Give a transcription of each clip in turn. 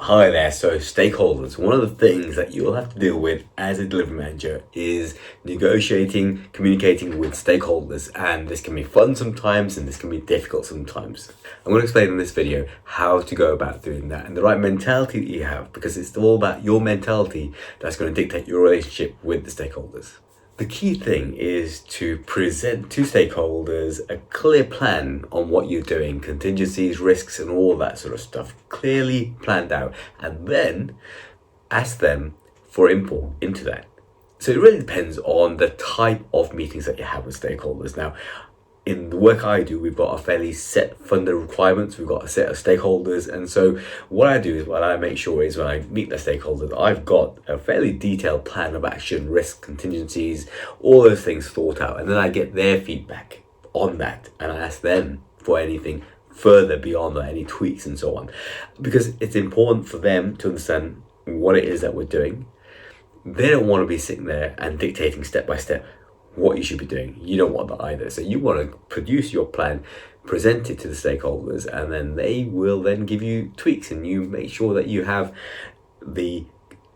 Hi there. So stakeholders, one of the things that you'll have to deal with as a delivery manager is negotiating, communicating with stakeholders. And this can be fun sometimes and this can be difficult sometimes. I'm going to explain in this video how to go about doing that and the right mentality that you have, because it's all about your mentality that's going to dictate your relationship with the stakeholders. The key thing is to present to stakeholders a clear plan on what you're doing, contingencies, risks, and all that sort of stuff, clearly planned out, and then ask them for input into that. So it really depends on the type of meetings that you have with stakeholders. Now, in the work I do, we've got a fairly set funder requirements, we've got a set of stakeholders, and so what I do is what I make sure is when I meet the stakeholders, I've got a fairly detailed plan of action, risk, contingencies, all those things thought out, and then I get their feedback on that and I ask them for anything further beyond that, any tweaks and so on, because it's important for them to understand what it is that we're doing. They don't want to be sitting there and dictating step by step what you should be doing. You don't want that either. So you want to produce your plan, present it to the stakeholders, and then they will then give you tweaks, and you make sure that you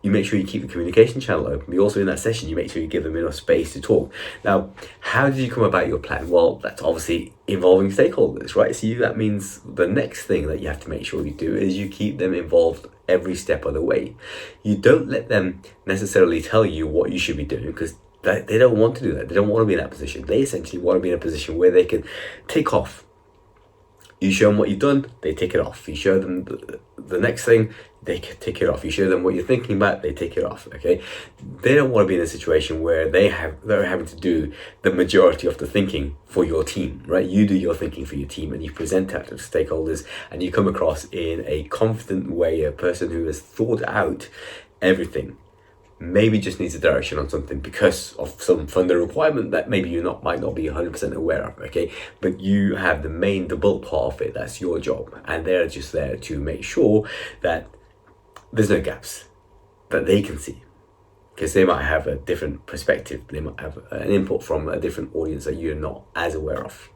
make sure you keep the communication channel open. You also, in that session, you make sure you give them enough space to talk. Now, how did you come about your plan? Well, that's obviously involving stakeholders, right? So that means the next thing that you have to make sure you do is you keep them involved every step of the way. You don't let them necessarily tell you what you should be doing, because they don't want to do that. They don't want to be in that position. They essentially want to be in a position where they can take off. You show them what you've done, they take it off. You show them the next thing, they can take it off. You show them what you're thinking about, they take it off. Okay, they don't want to be in a situation where they're having to do the majority of the thinking for your team, right? You do your thinking for your team, and you present that to the stakeholders, and you come across in a confident way, a person who has thought out everything. Maybe just needs a direction on something because of some funder requirement that maybe you might not be 100% aware of, okay? But you have the bulk part of it, that's your job. And they're just there to make sure that there's no gaps that they can see, because they might have a different perspective. They might have an input from a different audience that you're not as aware of.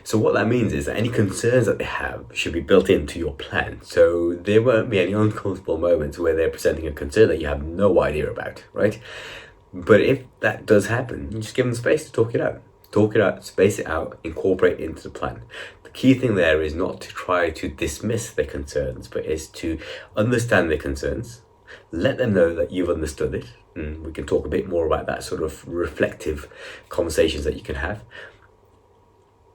So what that means is that any concerns that they have should be built into your plan. So there won't be any uncomfortable moments where they're presenting a concern that you have no idea about, right? But if that does happen, you just give them space to talk it out. Talk it out, space it out, incorporate it into the plan. The key thing there is not to try to dismiss their concerns, but is to understand their concerns, let them know that you've understood it. And we can talk a bit more about that sort of reflective conversations that you can have.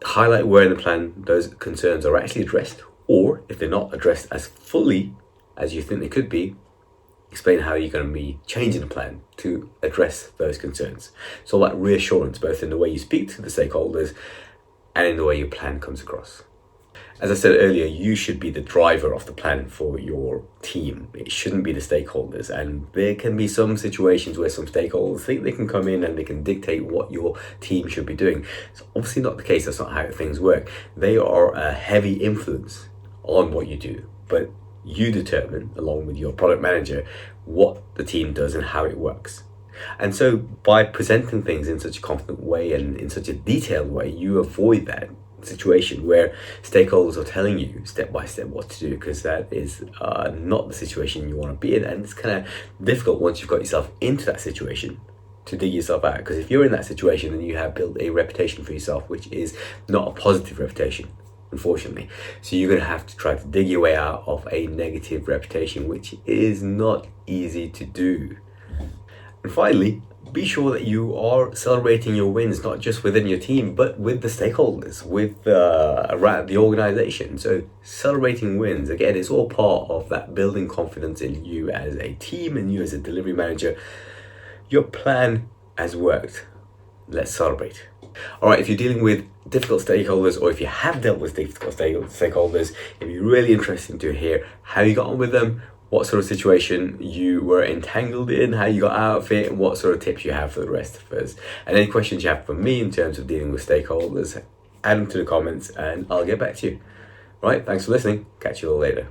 Highlight where in the plan those concerns are actually addressed, or if they're not addressed as fully as you think they could be, explain how you're going to be changing the plan to address those concerns. So that reassurance, both in the way you speak to the stakeholders and in the way your plan comes across. As I said earlier, you should be the driver of the plan for your team. It shouldn't be the stakeholders. And there can be some situations where some stakeholders think they can come in and they can dictate what your team should be doing. It's obviously not the case. That's not how things work. They are a heavy influence on what you do, but you determine, along with your product manager, what the team does and how it works. And so by presenting things in such a confident way and in such a detailed way, you avoid that situation where stakeholders are telling you step by step what to do, because that is not the situation you want to be in. And it's kind of difficult once you've got yourself into that situation to dig yourself out, because if you're in that situation, then you have built a reputation for yourself which is not a positive reputation, unfortunately. So you're going to have to try to dig your way out of a negative reputation, which is not easy to do. And finally, be sure that you are celebrating your wins, not just within your team, but with the stakeholders, with around the organization. So celebrating wins, again, is all part of that building confidence in you as a team and you as a delivery manager. Your plan has worked. Let's celebrate. All right, if you're dealing with difficult stakeholders, or if you have dealt with difficult stakeholders, it'd be really interesting to hear how you got on with them, what sort of situation you were entangled in, how you got out of it, and what sort of tips you have for the rest of us. And any questions you have for me in terms of dealing with stakeholders, add them to the comments and I'll get back to you. All right, thanks for listening. Catch you all later.